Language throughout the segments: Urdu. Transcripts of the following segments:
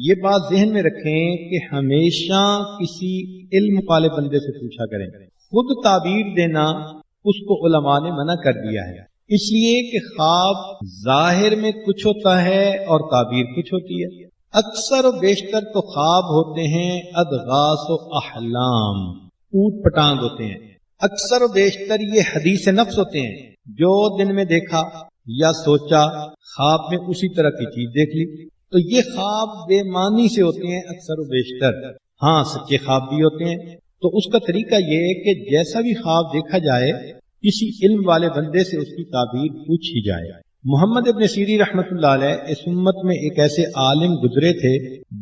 یہ بات ذہن میں رکھیں کہ ہمیشہ کسی علم والے بندے سے پوچھا کریں. خود تعبیر دینا اس کو علماء نے منع کر دیا ہے، اس لیے کہ خواب ظاہر میں کچھ ہوتا ہے اور تعبیر کچھ ہوتی ہے. اکثر و بیشتر تو خواب ہوتے ہیں ادغاث و احلام، اوٹ پٹانگ ہوتے ہیں. اکثر و بیشتر یہ حدیث نفس ہوتے ہیں، جو دن میں دیکھا یا سوچا خواب میں اسی طرح کی چیز دیکھ لی. تو یہ خواب بے معنی سے ہوتے ہیں اکثر و بیشتر. ہاں سچے خواب بھی ہوتے ہیں. تو اس کا طریقہ یہ ہے کہ جیسا بھی خواب دیکھا جائے کسی علم والے بندے سے اس کی تعبیر پوچھی جائے. محمد ابن سیرین رحمۃ اللہ علیہ اس امت میں ایک ایسے عالم گزرے تھے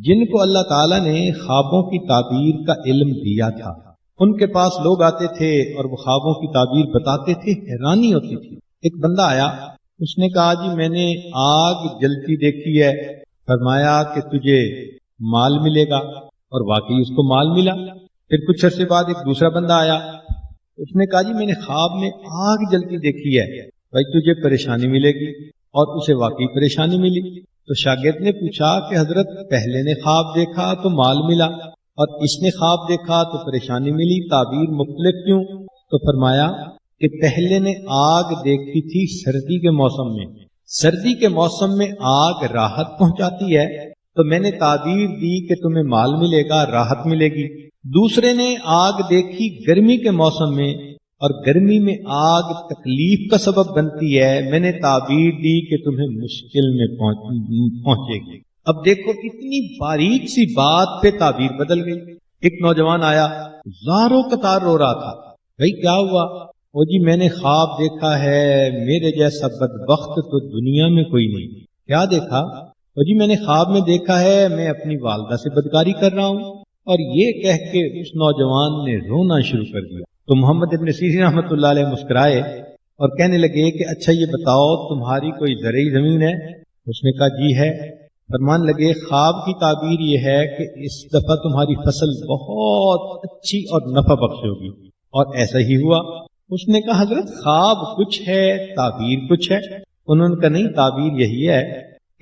جن کو اللہ تعالیٰ نے خوابوں کی تعبیر کا علم دیا تھا. ان کے پاس لوگ آتے تھے اور وہ خوابوں کی تعبیر بتاتے تھے، حیرانی ہوتی تھی. ایک بندہ آیا، اس نے کہا جی میں نے آگ جلتی دیکھی ہے، فرمایا کہ تجھے مال ملے گا، اور واقعی اس کو مال ملا. پھر کچھ عرصے بعد ایک دوسرا بندہ آیا، اس نے کہا جی میں نے خواب میں آگ جلتی دیکھی ہے، بھائی تجھے پریشانی ملے گی، اور اسے واقعی پریشانی ملی. تو شاگرد نے پوچھا کہ حضرت پہلے نے خواب دیکھا تو مال ملا اور اس نے خواب دیکھا تو پریشانی ملی، تعبیر مختلف کیوں؟ تو فرمایا کہ پہلے نے آگ دیکھی تھی سردی کے موسم میں، سردی کے موسم میں آگ راحت پہنچاتی ہے، تو میں نے تعبیر دی کہ تمہیں مال ملے گا، راحت ملے گی. دوسرے نے آگ دیکھی گرمی کے موسم میں، اور گرمی میں آگ تکلیف کا سبب بنتی ہے، میں نے تعبیر دی کہ تمہیں مشکل میں پہنچے گی. اب دیکھو اتنی باریک سی بات پہ تعبیر بدل گئی. ایک نوجوان آیا، زاروں قطار رو رہا تھا، بھائی کیا ہوا؟ وہ جی میں نے خواب دیکھا ہے، میرے جیسا بدبخت تو دنیا میں کوئی نہیں. کیا دیکھا؟ وہ جی میں نے خواب میں دیکھا ہے میں اپنی والدہ سے بدکاری کر رہا ہوں. اور یہ کہہ کے اس نوجوان نے رونا شروع کر دیا. تو محمد ابن سیرین رحمۃ اللہ علیہ مسکرائے اور کہنے لگے کہ اچھا یہ بتاؤ تمہاری کوئی زرعی زمین ہے؟ اس نے کہا جی ہے. فرمان لگے خواب کی تعبیر یہ ہے کہ اس دفعہ تمہاری فصل بہت اچھی اور نفع بخش ہوگی. اور ایسا ہی ہوا. اس نے کہا حضرت خواب کچھ ہے تعبیر کچھ ہے. انہوں نے کہا نہیں، تعبیر یہی ہے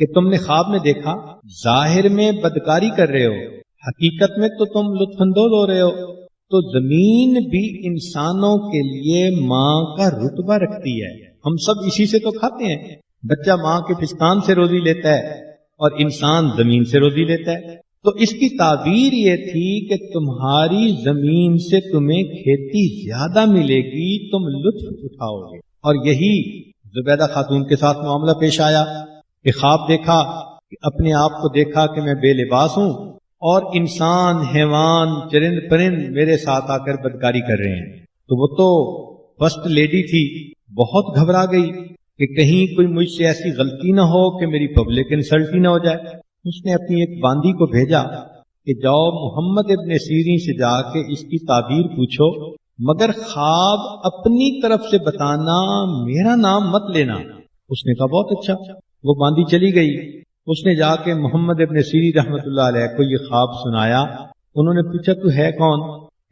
کہ تم نے خواب میں دیکھا، ظاہر میں بدکاری کر رہے ہو، حقیقت میں تو تم لطف اندوز ہو رہے ہو. تو زمین بھی انسانوں کے لیے ماں کا رتبہ رکھتی ہے. ہم سب اسی سے تو کھاتے ہیں. بچہ ماں کے پستان سے روزی لیتا ہے اور انسان زمین سے روزی لیتا ہے. تو اس کی تعبیر یہ تھی کہ تمہاری زمین سے تمہیں کھیتی زیادہ ملے گی، تم لطف اٹھاؤ گے. اور یہی زبیدہ خاتون کے ساتھ معاملہ پیش آیا کہ خواب دیکھا، کہ اپنے آپ کو دیکھا کہ میں بے لباس ہوں اور انسان، حیوان، چرند پرند میرے ساتھ آ کر بدکاری کر رہے ہیں. تو وہ تو فرسٹ لیڈی تھی، بہت گھبرا گئی کہ کہیں کوئی مجھ سے ایسی غلطی نہ ہو کہ میری پبلک انسلٹ ہی نہ ہو جائے. اس نے اپنی ایک باندی کو بھیجا کہ جاؤ محمد ابن سیرین سے جا کے اس کی تعبیر پوچھو، مگر خواب اپنی طرف سے بتانا، میرا نام مت لینا. اس نے کہا بہت اچھا. وہ باندی چلی گئی. اس نے جا کے محمد ابن سیرین رحمۃ اللہ علیہ کو یہ خواب سنایا. انہوں نے پوچھا تو ہے کون؟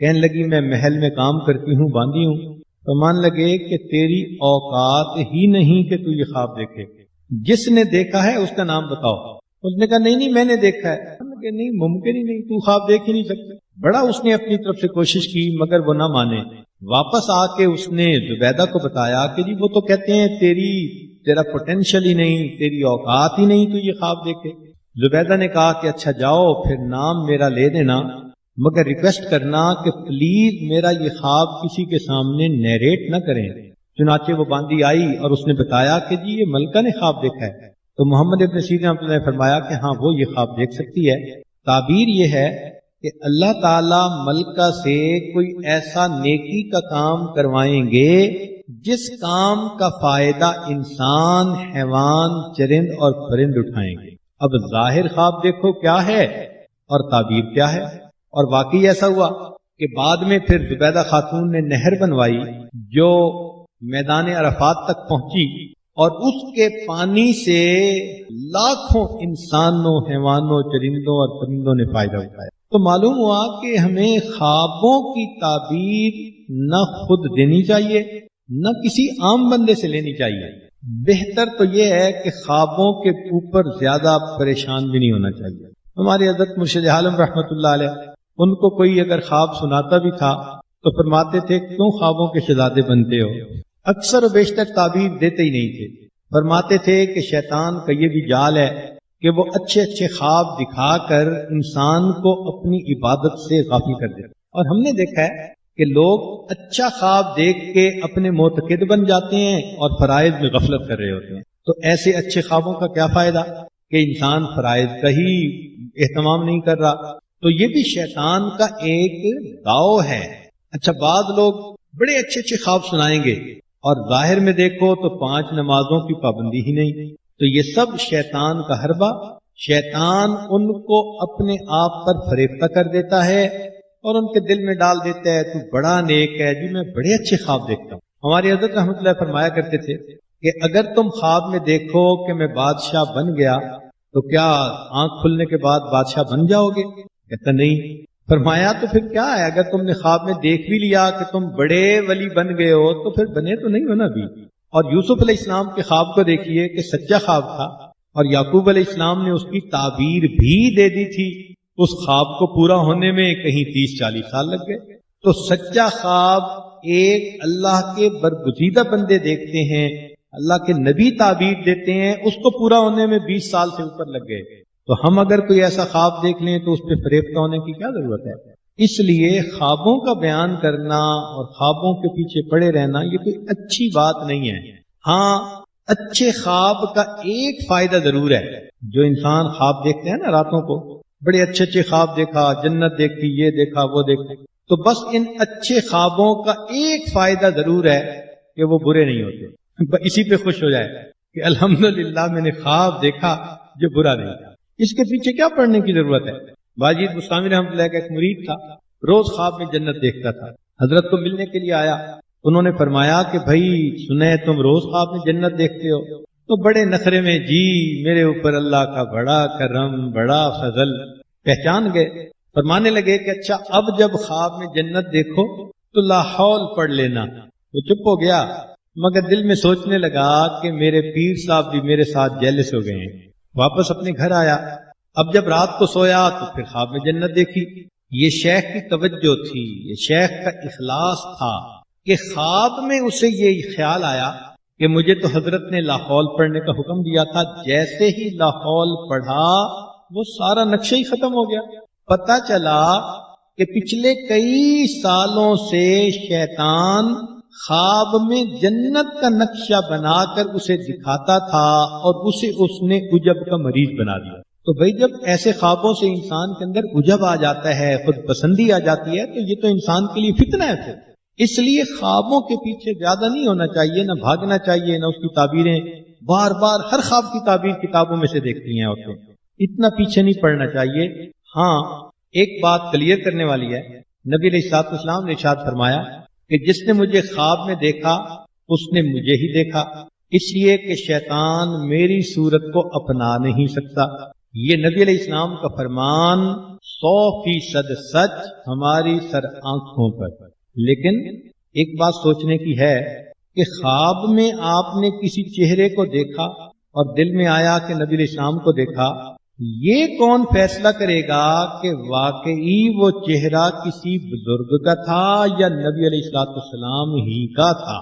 کہنے لگی میں محل میں کام کرتی ہوں، باندی ہوں. فرمان لگے کہ تیری اوقات ہی نہیں کہ تو یہ خواب دیکھے، جس نے دیکھا ہے اس کا نام بتاؤ. اس نے کہا نہیں میں نے دیکھا ہے. کہ نہیں ممکن ہی نہیں، تو خواب دیکھ ہی نہیں سکتے. بڑا اس نے اپنی طرف سے کوشش کی مگر وہ نہ مانے. واپس آ کے اس نے زبیدہ کو بتایا کہ جی وہ تو کہتے ہیں تیرا پوٹینشل ہی نہیں، تیری اوقات ہی نہیں تو یہ خواب دیکھے. زبیدہ نے کہا کہ اچھا جاؤ پھر نام میرا لے دینا، مگر ریکویسٹ کرنا کہ پلیز میرا یہ خواب کسی کے سامنے نیریٹ نہ کریں. چنانچہ وہ باندی آئی اور اس نے بتایا کہ جی یہ ملکہ نے خواب دیکھا ہے. تو محمد ابن سیرین نے فرمایا کہ ہاں وہ یہ خواب دیکھ سکتی ہے. تعبیر یہ ہے کہ اللہ تعالی ملکہ سے کوئی ایسا نیکی کا کام کروائیں گے جس کام کا فائدہ انسان، حیوان، چرند اور پرند اٹھائیں گے. اب ظاہر خواب دیکھو کیا ہے اور تعبیر کیا ہے. اور واقعی ایسا ہوا کہ بعد میں پھر زبیدہ خاتون نے نہر بنوائی جو میدان عرفات تک پہنچی، اور اس کے پانی سے لاکھوں انسانوں، حیوانوں، چرندوں اور پرندوں نے فائدہ اٹھایا. تو معلوم ہوا کہ ہمیں خوابوں کی تعبیر نہ خود دینی چاہیے نہ کسی عام بندے سے لینی چاہیے. بہتر تو یہ ہے کہ خوابوں کے اوپر زیادہ پریشان بھی نہیں ہونا چاہیے. ہمارے حضرت مرشد عالم رحمۃ اللہ علیہ، ان کو کوئی اگر خواب سناتا بھی تھا تو فرماتے تھے کیوں خوابوں کے شہزادے بنتے ہو؟ اکثر و بیشتر تعبیر دیتے ہی نہیں تھے. فرماتے تھے کہ شیطان کا یہ بھی جال ہے کہ وہ اچھے اچھے خواب دکھا کر انسان کو اپنی عبادت سے غافل کر دیتا. اور ہم نے دیکھا ہے کہ لوگ اچھا خواب دیکھ کے اپنے معتقد بن جاتے ہیں اور فرائض میں غفلت کر رہے ہوتے ہیں. تو ایسے اچھے خوابوں کا کیا فائدہ کہ انسان فرائض کا ہی اہتمام نہیں کر رہا. تو یہ بھی شیطان کا ایک داؤ ہے. اچھا، بعض لوگ بڑے اچھے اچھے خواب سنائیں گے اور ظاہر میں دیکھو تو 5 نمازوں کی پابندی ہی نہیں. تو یہ سب شیطان کا حربہ. شیطان ان کو اپنے آپ پر فریفتہ کر دیتا ہے اور ان کے دل میں ڈال دیتا ہے تو بڑا نیک ہے جی، میں بڑے اچھے خواب دیکھتا ہوں. ہماری حضرت رحمۃ اللہ فرمایا کرتے تھے کہ اگر تم خواب میں دیکھو کہ میں بادشاہ بن گیا تو کیا آنکھ کھلنے کے بعد بادشاہ بن جاؤ گے؟ کہتا نہیں. فرمایا تو پھر کیا ہے، اگر تم نے خواب میں دیکھ بھی لیا کہ تم بڑے ولی بن گئے ہو تو پھر بنے تو نہیں ہو نا بھی. اور یوسف علیہ السلام کے خواب کو دیکھیے کہ سچا خواب تھا اور یعقوب علیہ السلام نے اس کی تعبیر بھی دے دی تھی. اس خواب کو پورا ہونے میں کہیں 30-40 سال لگ گئے. تو سچا خواب ایک اللہ کے برگزیدہ بندے دیکھتے ہیں، اللہ کے نبی تعبیر دیتے ہیں، اس کو پورا ہونے میں 20 سال سے اوپر لگ گئے. تو ہم اگر کوئی ایسا خواب دیکھ لیں تو اس پہ فریفتہ ہونے کی کیا ضرورت ہے؟ اس لیے خوابوں کا بیان کرنا اور خوابوں کے پیچھے پڑے رہنا یہ کوئی اچھی بات نہیں ہے. ہاں، اچھے خواب کا ایک فائدہ ضرور ہے. جو انسان خواب دیکھتے ہیں نا راتوں کو، بڑے اچھے اچھے خواب دیکھا، جنت دیکھی، یہ دیکھا، وہ دیکھا، تو بس ان اچھے خوابوں کا ایک فائدہ ضرور ہے کہ وہ برے نہیں ہوتے. اسی پہ خوش ہو جائے کہ الحمدللہ میں نے خواب دیکھا جو برا نہیں تھا. اس کے پیچھے کیا پڑھنے کی ضرورت ہے؟ باجید بستامی رحمۃ اللہ کا ایک مرید تھا، روز خواب میں جنت دیکھتا تھا. حضرت کو ملنے کے لیے آیا. انہوں نے فرمایا کہ بھائی سنے تم روز خواب میں جنت دیکھتے ہو. تو بڑے نخرے میں جی میرے اوپر اللہ کا بڑا کرم، بڑا فضل. پہچان گئے. فرمانے لگے کہ اچھا اب جب خواب میں جنت دیکھو تو لا حول پڑھ لینا. وہ چپ ہو گیا مگر دل میں سوچنے لگا کہ میرے پیر صاحب بھی میرے ساتھ جیلس ہو گئے ہیں. واپس اپنے گھر آیا. اب جب رات کو سویا تو پھر خواب میں جنت دیکھی. یہ شیخ کی توجہ تھی، یہ شیخ کا اخلاص تھا کہ خواب میں اسے یہ خیال آیا کہ مجھے تو حضرت نے لا حول پڑھنے کا حکم دیا تھا. جیسے ہی لا حول پڑھا وہ سارا نقشہ ہی ختم ہو گیا. پتہ چلا کہ پچھلے کئی سالوں سے شیطان خواب میں جنت کا نقشہ بنا کر اسے دکھاتا تھا اور اسے اس نے عجب کا مریض بنا دیا. تو بھئی جب ایسے خوابوں سے انسان کے اندر عجب آ جاتا ہے، خود پسندی آ جاتی ہے، تو یہ تو انسان کے لیے فتنہ ہے. پھر اس لیے خوابوں کے پیچھے زیادہ نہیں ہونا چاہیے، نہ بھاگنا چاہیے، نہ اس کی تعبیریں بار بار ہر خواب کی تعبیر کتابوں میں سے دیکھتی ہیں عورتیں. اتنا پیچھے نہیں پڑنا چاہیے. ہاں، ایک بات کلیئر کرنے والی ہے. نبی علیہ الصلوۃ والسلام نے ارشاد فرمایا کہ جس نے مجھے خواب میں دیکھا اس نے مجھے ہی دیکھا، اس لیے کہ شیطان میری صورت کو اپنا نہیں سکتا. یہ نبی علیہ السلام کا فرمان 100% سچ ہماری سر آنکھوں پر. لیکن ایک بات سوچنے کی ہے کہ خواب میں آپ نے کسی چہرے کو دیکھا اور دل میں آیا کہ نبی علیہ السلام کو دیکھا، یہ کون فیصلہ کرے گا کہ واقعی وہ چہرہ کسی بزرگ کا تھا یا نبی علیہ السلام ہی کا تھا؟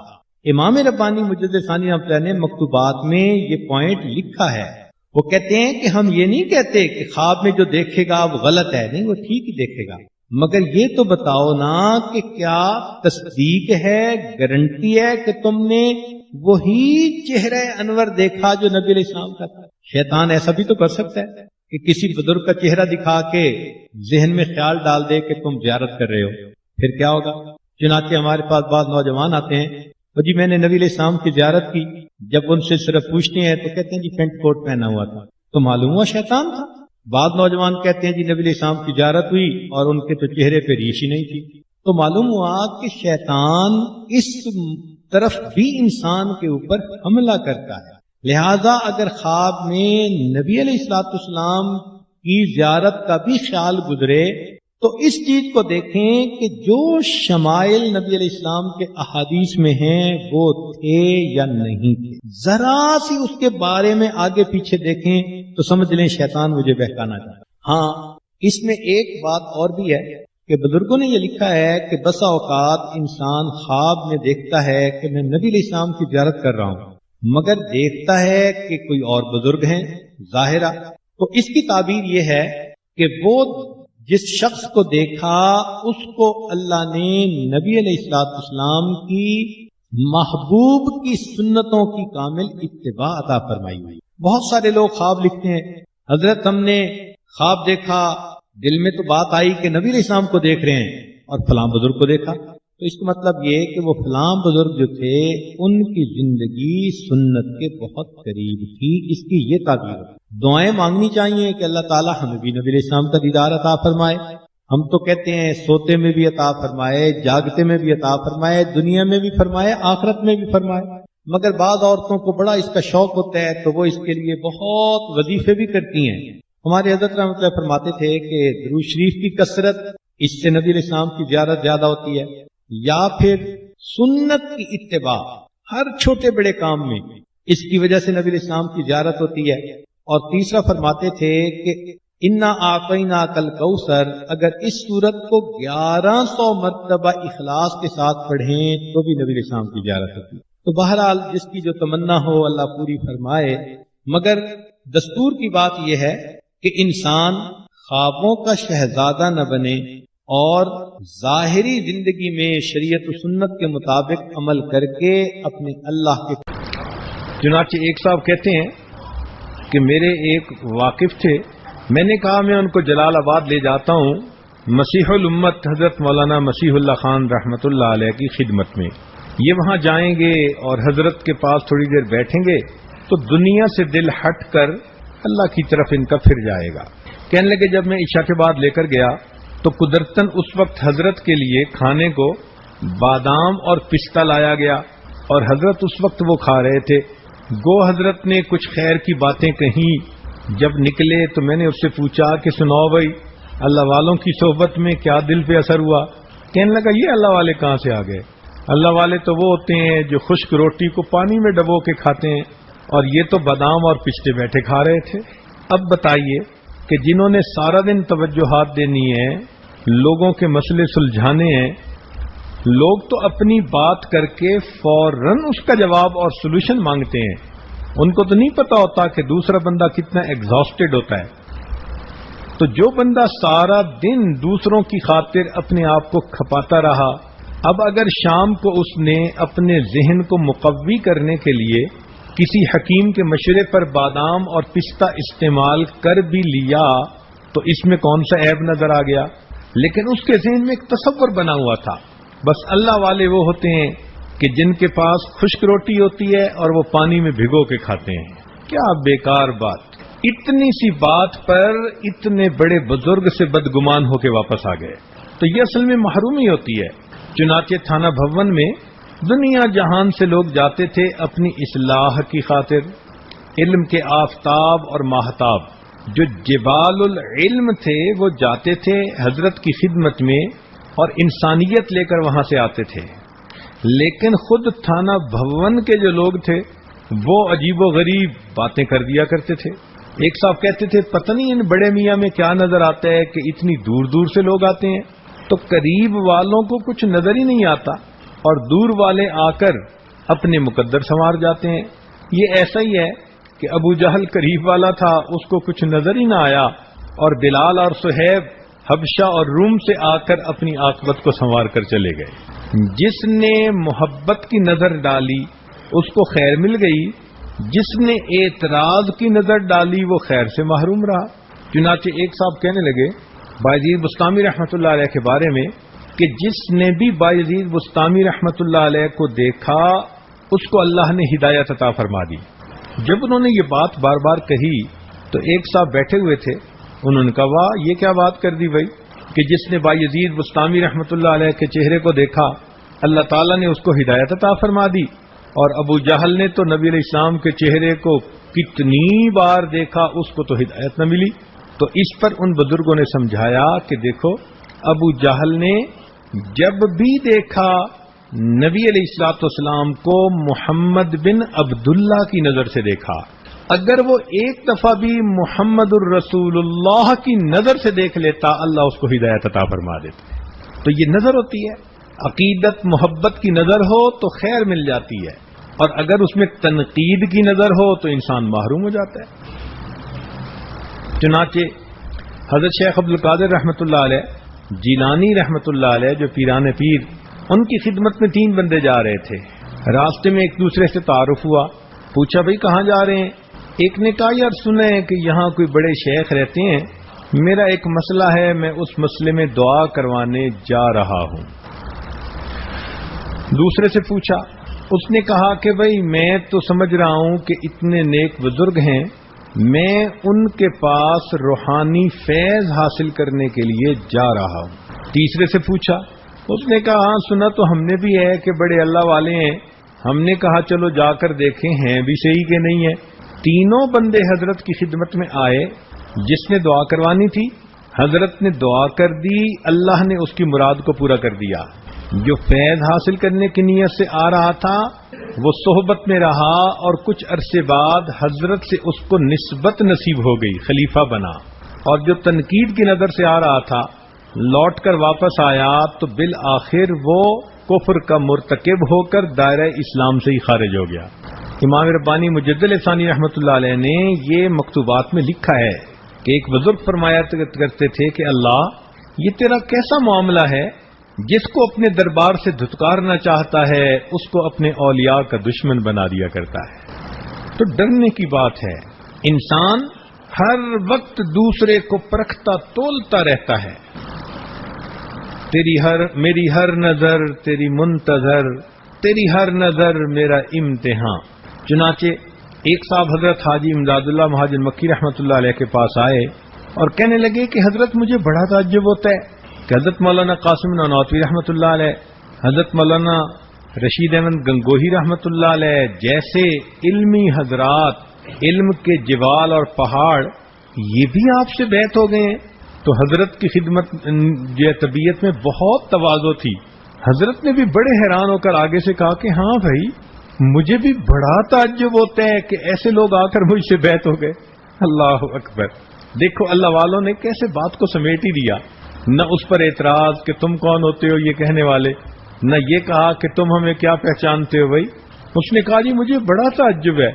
امام ربانی مجدد ثانی رحمۃ اللہ نے مکتوبات میں یہ پوائنٹ لکھا ہے. وہ کہتے ہیں کہ ہم یہ نہیں کہتے کہ خواب میں جو دیکھے گا وہ غلط ہے، نہیں، وہ ٹھیک ہی دیکھے گا، مگر یہ تو بتاؤ نا کہ کیا تصدیق ہے، گارنٹی ہے کہ تم نے وہی چہرہ انور دیکھا جو نبی علیہ السلام کا تھا؟ شیطان ایسا بھی تو کر سکتا ہے کہ کسی بزرگ کا چہرہ دکھا کے ذہن میں خیال ڈال دے کہ تم زیارت کر رہے ہو. پھر کیا ہوگا؟ چنانچہ ہمارے پاس بعض نوجوان آتے ہیں، وہ جی میں نے نبی علیہ السلام کی زیارت کی. جب ان سے صرف پوچھتے ہیں تو کہتے ہیں جی پینٹ کوٹ پہنا ہوا تھا. تو معلوم ہوا شیطان تھا. بعض نوجوان کہتے ہیں جی نبی علیہ السلام کی زیارت ہوئی اور ان کے تو چہرے پہ ریش ہی نہیں تھی. تو معلوم ہوا کہ شیطان اس طرف بھی انسان کے اوپر حملہ کرتا ہے. لہذا اگر خواب میں نبی علیہ السلام کی زیارت کا بھی خیال گزرے تو اس چیز کو دیکھیں کہ جو شمائل نبی علیہ السلام کے احادیث میں ہیں وہ تھے یا نہیں تھے، ذرا سی اس کے بارے میں آگے پیچھے دیکھیں تو سمجھ لیں شیطان مجھے بہکانا چاہتا ہے۔ ہاں، اس میں ایک بات اور بھی ہے کہ بزرگوں نے یہ لکھا ہے کہ بسا اوقات انسان خواب میں دیکھتا ہے کہ میں نبی علیہ السلام کی زیارت کر رہا ہوں، مگر دیکھتا ہے کہ کوئی اور بزرگ ہیں ظاہرہ۔ تو اس کی تعبیر یہ ہے کہ وہ جس شخص کو دیکھا اس کو اللہ نے نبی علیہ السلام کی محبوب کی سنتوں کی کامل اتباع عطا فرمائی ہوئی۔ بہت سارے لوگ خواب لکھتے ہیں، حضرت ہم نے خواب دیکھا، دل میں تو بات آئی کہ نبی علیہ السلام کو دیکھ رہے ہیں اور فلاں بزرگ کو دیکھا، تو اس کا مطلب یہ کہ وہ فلاں بزرگ جو تھے ان کی زندگی سنت کے بہت قریب تھی۔ اس کی یہ تعبیر ہے۔ دعائیں مانگنی چاہیے کہ اللہ تعالیٰ ہمیں بھی نبی علیہ السلام کا دیدار عطا فرمائے۔ ہم تو کہتے ہیں سوتے میں بھی عطا فرمائے، جاگتے میں بھی عطا فرمائے، دنیا میں بھی فرمائے، آخرت میں بھی فرمائے، مگر بعض عورتوں کو بڑا اس کا شوق ہوتا ہے تو وہ اس کے لیے بہت وظیفے بھی کرتی ہیں۔ ہمارے حضرت رحمۃ اللہ فرماتے تھے کہ درود شریف کی کثرت، اس سے نبی علیہ السلام کی زیارت زیادہ ہوتی ہے، یا پھر سنت کی اتباع ہر چھوٹے بڑے کام میں، اس کی وجہ سے نبی علیہ السلام کی زیارت ہوتی ہے۔ اور تیسرا فرماتے تھے کہ انا آقینا کل کوثر، اگر اس سورت کو 1100 مرتبہ اخلاص کے ساتھ پڑھیں تو بھی نبی علیہ السلام کی زیارت ہوتی ہے۔ تو بہرحال جس کی جو تمنا ہو اللہ پوری فرمائے، مگر دستور کی بات یہ ہے کہ انسان خوابوں کا شہزادہ نہ بنے اور ظاہری زندگی میں شریعت و سنت کے مطابق عمل کر کے اپنے اللہ کے۔ چنانچہ ایک صاحب کہتے ہیں کہ میرے ایک واقف تھے، میں نے کہا میں ان کو جلال آباد لے جاتا ہوں مسیح الامت حضرت مولانا مسیح اللہ خان رحمۃ اللہ علیہ کی خدمت میں۔ یہ وہاں جائیں گے اور حضرت کے پاس تھوڑی دیر بیٹھیں گے تو دنیا سے دل ہٹ کر اللہ کی طرف ان کا پھر جائے گا۔ کہنے لگے جب میں عشاء کے بعد لے کر گیا تو قدرتاً اس وقت حضرت کے لیے کھانے کو بادام اور پستہ لایا گیا اور حضرت اس وقت وہ کھا رہے تھے۔ گو حضرت نے کچھ خیر کی باتیں کہیں، جب نکلے تو میں نے اس سے پوچھا کہ سناؤ بھائی اللہ والوں کی صحبت میں کیا دل پہ اثر ہوا؟ کہنے لگا یہ اللہ والے کہاں سے آ گئے؟ اللہ والے تو وہ ہوتے ہیں جو خشک روٹی کو پانی میں ڈبو کے کھاتے ہیں، اور یہ تو بادام اور پستے بیٹھے کھا رہے تھے۔ اب بتائیے کہ جنہوں نے سارا دن توجہات دینی ہے، لوگوں کے مسئلے سلجھانے ہیں، لوگ تو اپنی بات کر کے فوراً اس کا جواب اور سولوشن مانگتے ہیں، ان کو تو نہیں پتا ہوتا کہ دوسرا بندہ کتنا ایگزاسٹڈ ہوتا ہے۔ تو جو بندہ سارا دن دوسروں کی خاطر اپنے آپ کو کھپاتا رہا، اب اگر شام کو اس نے اپنے ذہن کو مقوی کرنے کے لیے کسی حکیم کے مشورے پر بادام اور پستہ استعمال کر بھی لیا تو اس میں کون سا عیب نظر آ گیا؟ لیکن اس کے ذہن میں ایک تصور بنا ہوا تھا، بس اللہ والے وہ ہوتے ہیں کہ جن کے پاس خشک روٹی ہوتی ہے اور وہ پانی میں بھگو کے کھاتے ہیں۔ کیا بیکار بات! اتنی سی بات پر اتنے بڑے بزرگ سے بدگمان ہو کے واپس آ گئے، تو یہ اصل میں محرومی ہوتی ہے۔ چنانچہ تھانہ بھون میں دنیا جہان سے لوگ جاتے تھے اپنی اصلاح کی خاطر، علم کے آفتاب اور ماہتاب جو جبال العلم تھے وہ جاتے تھے حضرت کی خدمت میں اور انسانیت لے کر وہاں سے آتے تھے، لیکن خود تھانہ بھون کے جو لوگ تھے وہ عجیب و غریب باتیں کر دیا کرتے تھے۔ ایک صاحب کہتے تھے پتہ نہیں ان بڑے میاں میں کیا نظر آتا ہے کہ اتنی دور دور سے لوگ آتے ہیں، تو قریب والوں کو کچھ نظر ہی نہیں آتا اور دور والے آ کر اپنے مقدر سنوار جاتے ہیں۔ یہ ایسا ہی ہے کہ ابو جہل قریب والا تھا، اس کو کچھ نظر ہی نہ آیا، اور بلال اور صہیب حبشہ اور روم سے آ کر اپنی عاقبت کو سنوار کر چلے گئے۔ جس نے محبت کی نظر ڈالی اس کو خیر مل گئی، جس نے اعتراض کی نظر ڈالی وہ خیر سے محروم رہا۔ چنانچہ ایک صاحب کہنے لگے بایزید بستامی رحمۃ اللہ علیہ کے بارے میں کہ جس نے بھی بایزید بستامی رحمۃ اللہ علیہ کو دیکھا اس کو اللہ نے ہدایت عطا فرما دی۔ جب انہوں نے یہ بات بار بار کہی تو ایک صاحب بیٹھے ہوئے تھے، انہوں نے کہا واہ یہ کیا بات کر دی بھائی کہ جس نے بایزید بستامی رحمۃ اللہ علیہ کے چہرے کو دیکھا اللہ تعالیٰ نے اس کو ہدایت عطا فرما دی، اور ابو جہل نے تو نبی علیہ السلام کے چہرے کو کتنی بار دیکھا اس کو تو ہدایت نہ ملی۔ تو اس پر ان بزرگوں نے سمجھایا کہ دیکھو ابو جہل نے جب بھی دیکھا نبی علیہ الصلوۃ والسلام کو محمد بن عبداللہ کی نظر سے دیکھا. اگر وہ ایک دفعہ بھی محمد الرسول اللہ کی نظر سے دیکھ لیتا اللہ اس کو ہدایت عطا فرما دیتا. تو یہ نظر ہوتی ہے. عقیدت محبت کی نظر ہو تو خیر مل جاتی ہے، اور اگر اس میں تنقید کی نظر ہو تو انسان محروم ہو جاتا ہے. چنانچہ حضرت شیخ عبد القادر رحمۃ اللہ علیہ، جیلانی رحمۃ اللہ علیہ جو پیران پیر، ان کی خدمت میں 3 بندے جا رہے تھے. راستے میں ایک دوسرے سے تعارف ہوا. پوچھا بھائی کہاں جا رہے ہیں؟ ایک نے کہا یار سنیں کہ یہاں کوئی بڑے شیخ رہتے ہیں، میرا ایک مسئلہ ہے، میں اس مسئلے میں دعا کروانے جا رہا ہوں. دوسرے سے پوچھا، اس نے کہا کہ بھائی میں تو سمجھ رہا ہوں کہ اتنے نیک بزرگ ہیں، میں ان کے پاس روحانی فیض حاصل کرنے کے لیے جا رہا ہوں. تیسرے سے پوچھا، اس نے کہا ہاں سنا تو ہم نے بھی ہے کہ بڑے اللہ والے ہیں. ہم نے کہا چلو جا کر دیکھیں ہیں بھی صحیح کہ نہیں ہے. تینوں بندے حضرت کی خدمت میں آئے. جس نے دعا کروانی تھی حضرت نے دعا کر دی، اللہ نے اس کی مراد کو پورا کر دیا. جو فیض حاصل کرنے کی نیت سے آ رہا تھا وہ صحبت میں رہا، اور کچھ عرصے بعد حضرت سے اس کو نسبت نصیب ہو گئی، خلیفہ بنا. اور جو تنقید کی نظر سے آ رہا تھا لوٹ کر واپس آیا تو بالآخر وہ کفر کا مرتکب ہو کر دائرہ اسلام سے ہی خارج ہو گیا. امام ربانی مجدد ثانی رحمۃ اللہ علیہ نے یہ مکتوبات میں لکھا ہے کہ ایک بزرگ فرمایا کرتے تھے کہ اللہ یہ تیرا کیسا معاملہ ہے، جس کو اپنے دربار سے دھتکارنا چاہتا ہے اس کو اپنے اولیاء کا دشمن بنا دیا کرتا ہے. تو ڈرنے کی بات ہے. انسان ہر وقت دوسرے کو پرکھتا تولتا رہتا ہے. میری ہر نظر تیری منتظر، تیری ہر نظر میرا امتحان. چنانچہ ایک صاحب حضرت حاجی امداد اللہ مہاجر مکی رحمۃ اللہ علیہ کے پاس آئے اور کہنے لگے کہ حضرت مجھے بڑا تعجب ہوتا ہے کہ حضرت مولانا قاسم نانوتوی رحمۃ اللہ علیہ، حضرت مولانا رشید احمد گنگوہی رحمۃ اللہ علیہ جیسے علمی حضرات، علم کے جبال اور پہاڑ، یہ بھی آپ سے بیعت ہو گئے ہیں. تو حضرت کی خدمت جو طبیعت میں بہت تواضع تھی. حضرت نے بھی بڑے حیران ہو کر آگے سے کہا کہ ہاں بھائی مجھے بھی بڑا تعجب ہوتا ہے کہ ایسے لوگ آ کر مجھ سے بیعت ہو گئے. اللہ اکبر. دیکھو اللہ والوں نے کیسے بات کو سمیٹ ہی دیا. نہ اس پر اعتراض کہ تم کون ہوتے ہو یہ کہنے والے، نہ یہ کہا کہ تم ہمیں کیا پہچانتے ہو. بھائی اس نے کہا جی مجھے بڑا تعجب ہے.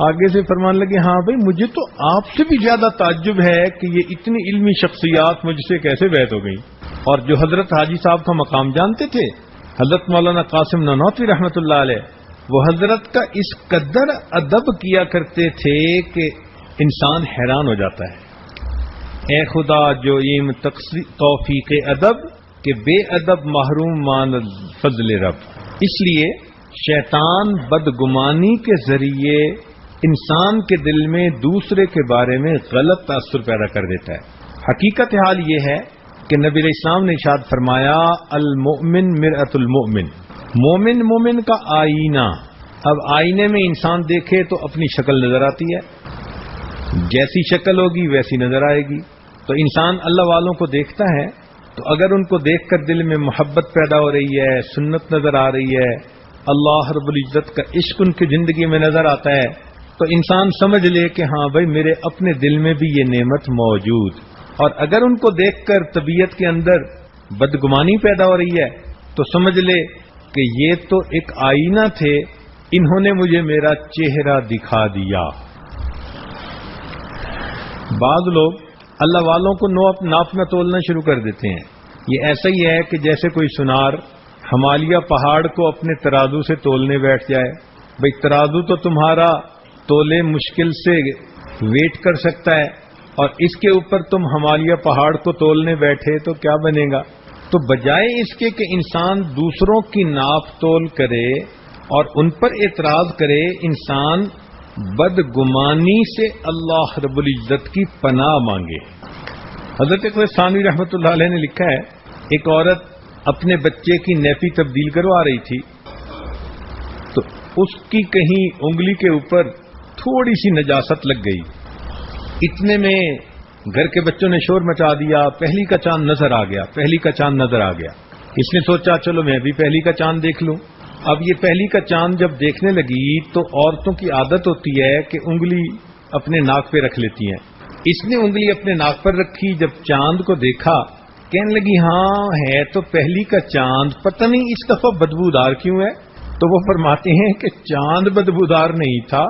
آگے سے فرمان لگے ہاں بھائی مجھے تو آپ سے بھی زیادہ تعجب ہے کہ یہ اتنی علمی شخصیات مجھ سے کیسے بیعت ہو گئی. اور جو حضرت حاجی صاحب کا مقام جانتے تھے، حضرت مولانا قاسم نانوتوی رحمۃ اللہ علیہ، وہ حضرت کا اس قدر ادب کیا کرتے تھے کہ انسان حیران ہو جاتا ہے. اے خدا جو ایم توفیق ادب کہ بے ادب محروم مان فضل رب. اس لیے شیطان بدگمانی کے ذریعے انسان کے دل میں دوسرے کے بارے میں غلط تاثر پیدا کر دیتا ہے. حقیقت حال یہ ہے کہ نبی علیہ السلام نے ارشاد فرمایا المؤمن مرآۃ المؤمن، مومن مومن کا آئینہ. اب آئینے میں انسان دیکھے تو اپنی شکل نظر آتی ہے، جیسی شکل ہوگی ویسی نظر آئے گی. تو انسان اللہ والوں کو دیکھتا ہے تو اگر ان کو دیکھ کر دل میں محبت پیدا ہو رہی ہے، سنت نظر آ رہی ہے، اللہ رب العزت کا عشق ان کی زندگی میں نظر آتا ہے، تو انسان سمجھ لے کہ ہاں بھائی میرے اپنے دل میں بھی یہ نعمت موجود. اور اگر ان کو دیکھ کر طبیعت کے اندر بدگمانی پیدا ہو رہی ہے تو سمجھ لے کہ یہ تو ایک آئینہ تھے، انہوں نے مجھے میرا چہرہ دکھا دیا. بعض لوگ اللہ والوں کو ناپنا تولنا شروع کر دیتے ہیں. یہ ایسا ہی ہے کہ جیسے کوئی سنار ہمالیہ پہاڑ کو اپنے ترازو سے تولنے بیٹھ جائے. بھئی ترازو تو تمہارا تولے مشکل سے ویٹ کر سکتا ہے، اور اس کے اوپر تم ہمالیہ پہاڑ کو تولنے بیٹھے تو کیا بنے گا. تو بجائے اس کے کہ انسان دوسروں کی ناپ تول کرے اور ان پر اعتراض کرے، انسان بدگمانی سے اللہ رب العزت کی پناہ مانگے. حضرت ثانوی رحمۃ اللہ علیہ نے لکھا ہے ایک عورت اپنے بچے کی نیپی تبدیل کروا رہی تھی تو اس کی کہیں انگلی کے اوپر تھوڑی سی نجاست لگ گئی. اتنے میں گھر کے بچوں نے شور مچا دیا، پہلی کا چاند نظر آ گیا، پہلی کا چاند نظر آ گیا، اس نے سوچا چلو میں بھی پہلی کا چاند دیکھ لوں۔ اب یہ پہلی کا چاند جب دیکھنے لگی تو عورتوں کی عادت ہوتی ہے کہ انگلی اپنے ناک پہ رکھ لیتی ہیں، اس نے انگلی اپنے ناک پر رکھی، جب چاند کو دیکھا کہنے لگی ہاں ہے تو پہلی کا چاند، پتہ نہیں اس دفعہ بدبودار کیوں ہے؟ تو وہ فرماتے ہیں کہ چاند بدبودار نہیں تھا،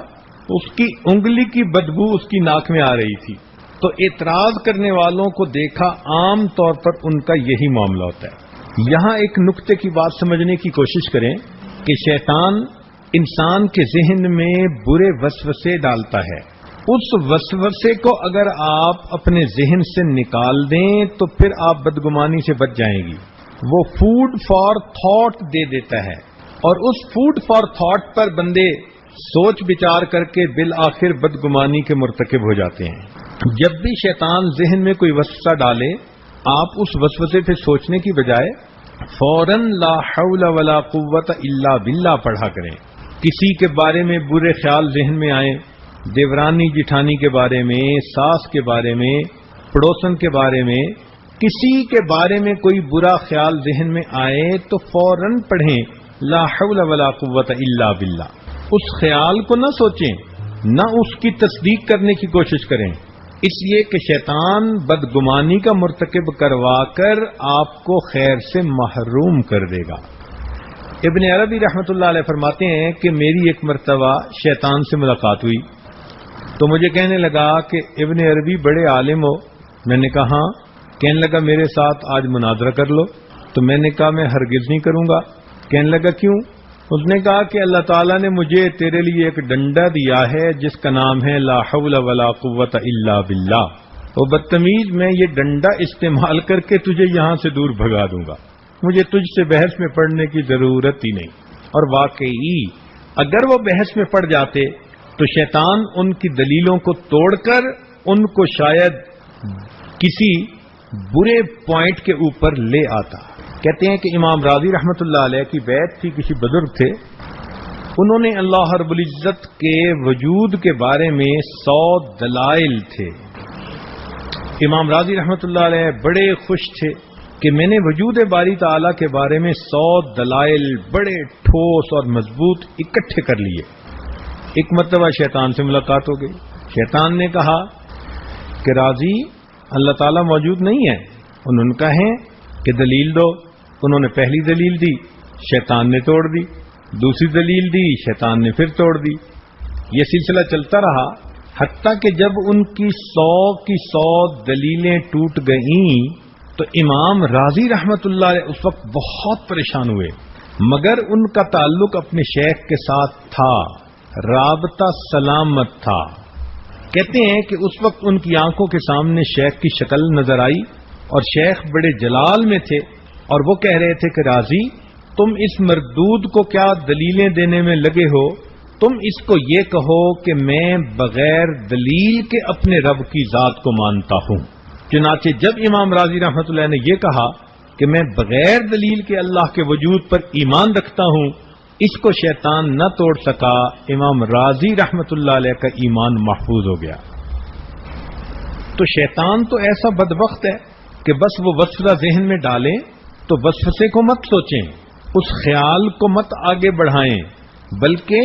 اس کی انگلی کی بدبو اس کی ناک میں آ رہی تھی۔ تو اعتراض کرنے والوں کو دیکھا عام طور پر ان کا یہی معاملہ ہوتا ہے۔ یہاں ایک نقطے کی بات سمجھنے کی کوشش کریں کہ شیطان انسان کے ذہن میں برے وسوسے ڈالتا ہے، اس وسوسے کو اگر آپ اپنے ذہن سے نکال دیں تو پھر آپ بدگمانی سے بچ جائیں گی۔ وہ فوڈ فار تھاٹ دے دیتا ہے اور اس فوڈ فار تھاٹ پر بندے سوچ بچار کر کے بالآخر بدگمانی کے مرتکب ہو جاتے ہیں۔ جب بھی شیطان ذہن میں کوئی وسوسہ ڈالے، آپ اس وسوسے پہ سوچنے کی بجائے فوراً لا حول ولا قوت الا باللہ پڑھا کریں۔ کسی کے بارے میں برے خیال ذہن میں آئیں، دیورانی جٹھانی کے بارے میں، ساس کے بارے میں، پڑوسن کے بارے میں، کسی کے بارے میں کوئی برا خیال ذہن میں آئے تو فوراً پڑھیں لا حول ولا قوت الا باللہ۔ اس خیال کو نہ سوچیں، نہ اس کی تصدیق کرنے کی کوشش کریں، اس لیے کہ شیطان بدگمانی کا مرتکب کروا کر آپ کو خیر سے محروم کر دے گا۔ ابن عربی رحمۃ اللہ علیہ فرماتے ہیں کہ میری ایک مرتبہ شیطان سے ملاقات ہوئی تو مجھے کہنے لگا کہ ابن عربی بڑے عالم ہو۔ میں نے کہا ہاں۔ کہنے لگا میرے ساتھ آج مناظرہ کر لو۔ تو میں نے کہا میں ہرگز نہیں کروں گا۔ کہنے لگا کیوں؟ اس نے کہا کہ اللہ تعالیٰ نے مجھے تیرے لیے ایک ڈنڈا دیا ہے جس کا نام ہے لا حول ولا قوت الا باللہ، تو بدتمیز میں یہ ڈنڈا استعمال کر کے تجھے یہاں سے دور بھگا دوں گا، مجھے تجھ سے بحث میں پڑھنے کی ضرورت ہی نہیں۔ اور واقعی اگر وہ بحث میں پڑ جاتے تو شیطان ان کی دلیلوں کو توڑ کر ان کو شاید کسی برے پوائنٹ کے اوپر لے آتا۔ کہتے ہیں کہ امام راضی رحمت اللہ علیہ کی بیعت تھی، کسی بزرگ تھے، انہوں نے اللہ رب العزت کے وجود کے بارے میں 100 دلائل تھے۔ امام راضی رحمت اللہ علیہ بڑے خوش تھے کہ میں نے وجود باری تعالیٰ کے بارے میں 100 دلائل بڑے ٹھوس اور مضبوط اکٹھے کر لیے۔ ایک مرتبہ شیطان سے ملاقات ہو گئی۔ شیطان نے کہا کہ راضی اللہ تعالیٰ موجود نہیں ہے۔ انہوں نے کہا کہ دلیل دو۔ انہوں نے پہلی دلیل دی، شیطان نے توڑ دی، دوسری دلیل دی، شیطان نے پھر توڑ دی۔ یہ سلسلہ چلتا رہا حتیٰ کہ جب ان کی 100 کی 100 دلیلیں ٹوٹ گئیں تو امام راضی رحمت اللہ علیہ اس وقت بہت پریشان ہوئے، مگر ان کا تعلق اپنے شیخ کے ساتھ تھا، رابطہ سلامت تھا۔ کہتے ہیں کہ اس وقت ان کی آنکھوں کے سامنے شیخ کی شکل نظر آئی اور شیخ بڑے جلال میں تھے اور وہ کہہ رہے تھے کہ راضی تم اس مردود کو کیا دلیلیں دینے میں لگے ہو، تم اس کو یہ کہو کہ میں بغیر دلیل کے اپنے رب کی ذات کو مانتا ہوں۔ چنانچہ جب امام راضی رحمت اللہ نے یہ کہا کہ میں بغیر دلیل کے اللہ کے وجود پر ایمان رکھتا ہوں، اس کو شیطان نہ توڑ سکا، امام راضی رحمت اللہ علیہ کا ایمان محفوظ ہو گیا۔ تو شیطان تو ایسا بدبخت ہے کہ بس وہ وسوسہ ذہن میں ڈالیں تو وسوسے کو مت سوچیں، اس خیال کو مت آگے بڑھائیں، بلکہ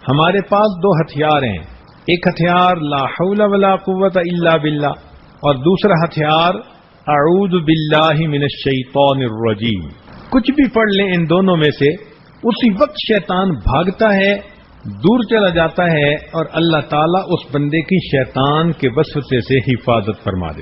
ہمارے پاس 2 ہتھیار ہیں، ایک ہتھیار لا حول ولا قوت الا باللہ اور دوسرا ہتھیار اعوذ باللہ من الشیطان الرجیم۔ کچھ بھی پڑھ لیں ان دونوں میں سے، اسی وقت شیطان بھاگتا ہے، دور چلا جاتا ہے اور اللہ تعالیٰ اس بندے کی شیطان کے وسوسے سے حفاظت فرما دے۔